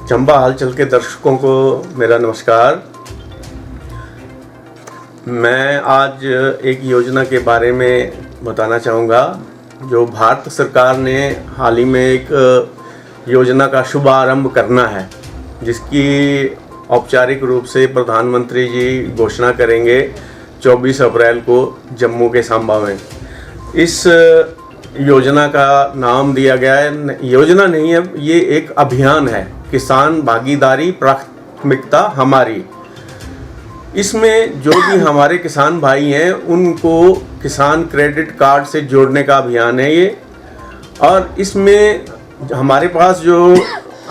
चंबा हलचल के दर्शकों को मेरा नमस्कार। मैं आज एक योजना के बारे में बताना चाहूँगा जो भारत सरकार ने हाल ही में एक योजना का शुभारंभ करना है, जिसकी औपचारिक रूप से प्रधानमंत्री जी घोषणा करेंगे 24 अप्रैल को जम्मू के सांबा में। इस योजना का नाम दिया गया है, योजना नहीं है, ये एक अभियान है, किसान भागीदारी प्राथमिकता हमारी। इसमें जो भी हमारे किसान भाई हैं उनको किसान क्रेडिट कार्ड से जोड़ने का अभियान है ये। और इसमें हमारे पास जो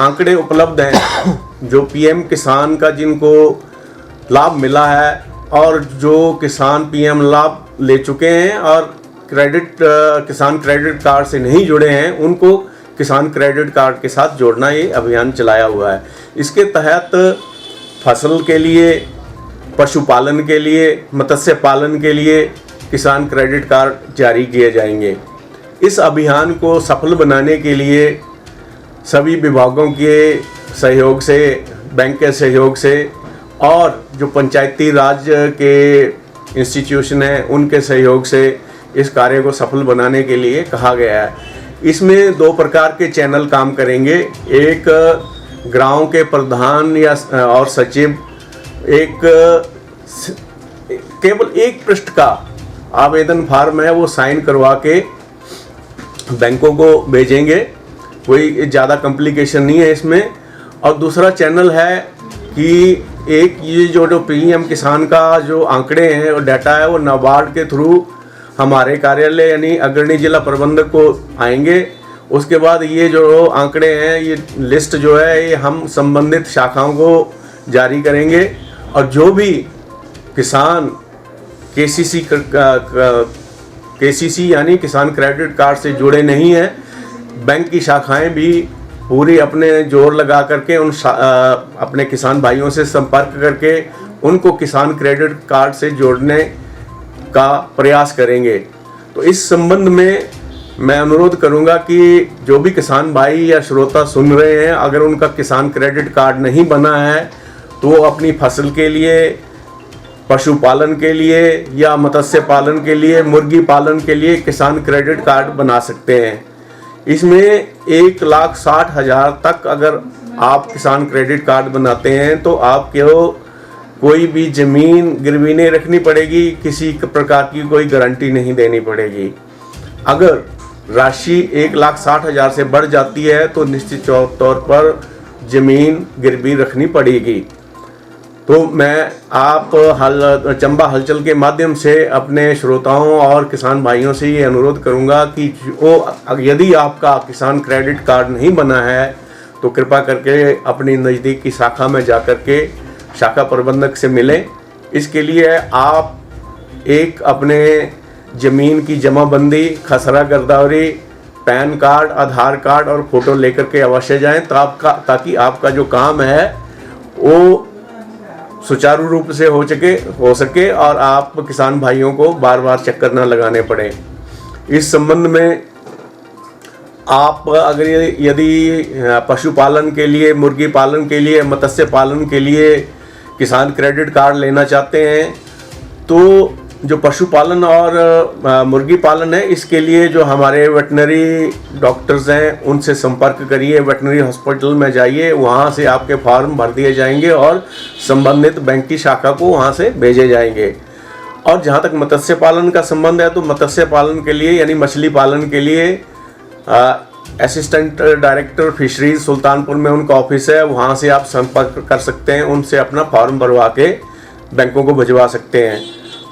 आंकड़े उपलब्ध हैं, जो पीएम किसान का जिनको लाभ मिला है और जो किसान पीएम लाभ ले चुके हैं और किसान क्रेडिट कार्ड से नहीं जुड़े हैं, उनको किसान क्रेडिट कार्ड के साथ जोड़ना ये अभियान चलाया हुआ है। इसके तहत फसल के लिए, पशुपालन के लिए, मत्स्य पालन के लिए किसान क्रेडिट कार्ड जारी किए जाएंगे। इस अभियान को सफल बनाने के लिए सभी विभागों के सहयोग से, बैंक के सहयोग से और जो पंचायती राज के इंस्टीट्यूशन हैं उनके सहयोग से इस कार्य को सफल बनाने के लिए कहा गया है। इसमें 2 प्रकार के चैनल काम करेंगे। एक गांव के प्रधान या और सचिव केवल 1 पृष्ठ का आवेदन फॉर्म है, वो साइन करवा के बैंकों को भेजेंगे, कोई ज़्यादा कॉम्प्लिकेशन नहीं है इसमें। और दूसरा चैनल है कि एक ये जो पीएम किसान का जो आंकड़े हैं और डाटा है, वो नाबार्ड के थ्रू हमारे कार्यालय यानी अग्रणी जिला प्रबंधक को आएंगे। उसके बाद ये जो आंकड़े हैं, ये लिस्ट जो है, ये हम संबंधित शाखाओं को जारी करेंगे। और जो भी किसान केसीसी यानी किसान क्रेडिट कार्ड से जुड़े नहीं हैं, बैंक की शाखाएं भी पूरी अपने जोर लगा करके अपने किसान भाइयों से संपर्क करके उनको किसान क्रेडिट कार्ड से जोड़ने का प्रयास करेंगे। तो इस संबंध में मैं अनुरोध करूंगा कि जो भी किसान भाई या श्रोता सुन रहे हैं, अगर उनका किसान क्रेडिट कार्ड नहीं बना है तो वो अपनी फसल के लिए, पशुपालन के लिए या मत्स्य पालन के लिए, मुर्गी पालन के लिए किसान क्रेडिट कार्ड बना सकते हैं। इसमें 1,60,000 तक अगर आप किसान क्रेडिट कार्ड बनाते हैं तो आपको कोई भी ज़मीन गिरवी नहीं रखनी पड़ेगी, किसी प्रकार की कोई गारंटी नहीं देनी पड़ेगी। अगर राशि 1,60,000 से बढ़ जाती है तो निश्चित तौर पर ज़मीन गिरवी रखनी पड़ेगी। तो मैं आप चंबा हलचल के माध्यम से अपने श्रोताओं और किसान भाइयों से ये अनुरोध करूंगा कि यदि आपका किसान क्रेडिट कार्ड नहीं बना है तो कृपा करके अपनी नज़दीक की शाखा में जा कर के शाखा प्रबंधक से मिलें। इसके लिए आप एक अपने ज़मीन की जमाबंदी, खसरा गिरदावरी, पैन कार्ड, आधार कार्ड और फ़ोटो लेकर के अवश्य जाएं, ताकि आपका जो काम है वो सुचारू रूप से हो सके और आप किसान भाइयों को बार बार चक्कर न लगाने पड़े। इस संबंध में आप अगर यदि पशुपालन के लिए, मुर्गी पालन के लिए, मत्स्य पालन के लिए किसान क्रेडिट कार्ड लेना चाहते हैं तो जो पशुपालन और मुर्गी पालन है, इसके लिए जो हमारे वेटनरी डॉक्टर्स हैं उनसे संपर्क करिए, वेटनरी हॉस्पिटल में जाइए, वहाँ से आपके फॉर्म भर दिए जाएंगे और संबंधित बैंक की शाखा को वहाँ से भेजे जाएंगे। और जहाँ तक मत्स्य पालन का संबंध है तो मत्स्य पालन के लिए यानी मछली पालन के लिए असिस्टेंट डायरेक्टर फिशरीज सुल्तानपुर में उनका ऑफिस है, वहाँ से आप संपर्क कर सकते हैं, उनसे अपना फॉर्म भरवा के बैंकों को भिजवा सकते हैं।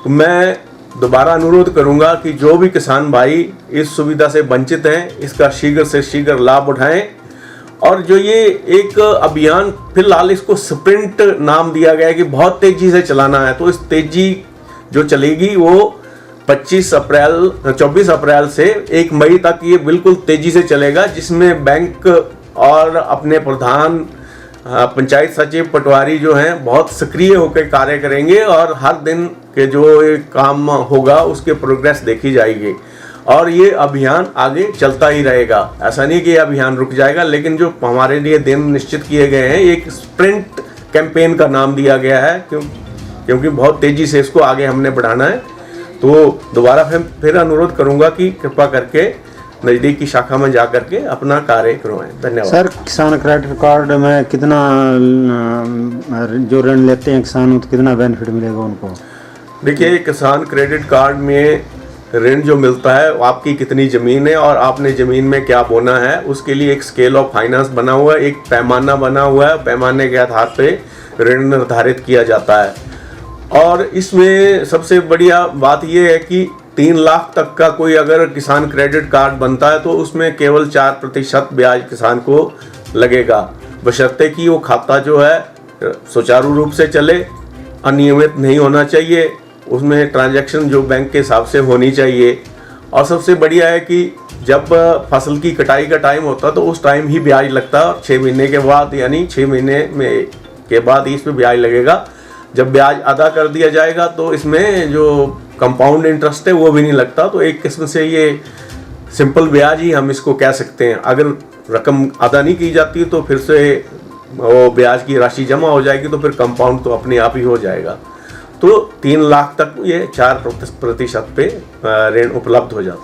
तो मैं दोबारा अनुरोध करूँगा कि जो भी किसान भाई इस सुविधा से वंचित हैं, इसका शीघ्र से शीघ्र लाभ उठाएं। और जो ये एक अभियान, फिलहाल इसको स्प्रिंट नाम दिया गया है कि बहुत तेज़ी से चलाना है, तो इस तेज़ी जो चलेगी वो 24 अप्रैल से 1 मई तक ये बिल्कुल तेज़ी से चलेगा, जिसमें बैंक और अपने प्रधान, पंचायत सचिव, पटवारी जो हैं बहुत सक्रिय होकर कार्य करेंगे और हर दिन के जो काम होगा उसके प्रोग्रेस देखी जाएगी। और ये अभियान आगे चलता ही रहेगा। ऐसा नहीं कि ये अभियान रुक जाएगा, लेकिन जो हमारे लिए दिन निश्चित किए गए हैं, एक स्प्रिंट कैंपेन का नाम दिया गया है, क्योंकि बहुत तेज़ी से इसको आगे हमने बढ़ाना है। तो दोबारा फिर अनुरोध करूंगा कि कृपा करके नज़दीक की शाखा में जा करके अपना कार्य करवाएं। धन्यवाद। सर, किसान क्रेडिट कार्ड में कितना जो ऋण लेते हैं किसान, तो कितना बेनिफिट मिलेगा उनको? देखिए, किसान क्रेडिट कार्ड में ऋण जो मिलता है, आपकी कितनी ज़मीन है और आपने ज़मीन में क्या बोना है, उसके लिए एक स्केल ऑफ फाइनेंस बना हुआ है, एक पैमाना बना हुआ है। पैमाने के आधार पे ऋण निर्धारित किया जाता है। और इसमें सबसे बढ़िया बात यह है कि 3 लाख तक का कोई अगर किसान क्रेडिट कार्ड बनता है तो उसमें केवल 4% ब्याज किसान को लगेगा, बशर्ते कि वो खाता जो है सुचारू रूप से चले, अनियमित नहीं होना चाहिए, उसमें ट्रांजैक्शन जो बैंक के हिसाब से होनी चाहिए। और सबसे बढ़िया है कि जब फसल की कटाई का टाइम होता तो उस टाइम ही ब्याज लगता है, 6 महीने के बाद, यानी 6 महीने में के बाद ही इसमें ब्याज लगेगा। जब ब्याज अदा कर दिया जाएगा तो इसमें जो कंपाउंड इंटरेस्ट है वो भी नहीं लगता। तो एक किस्म से ये सिंपल ब्याज ही हम इसको कह सकते हैं। अगर रकम अदा नहीं की जाती तो फिर से वो ब्याज की राशि जमा हो जाएगी, तो फिर कंपाउंड तो अपने आप ही हो जाएगा। तो 3 लाख तक ये 4% पे ऋण उपलब्ध हो जाता है।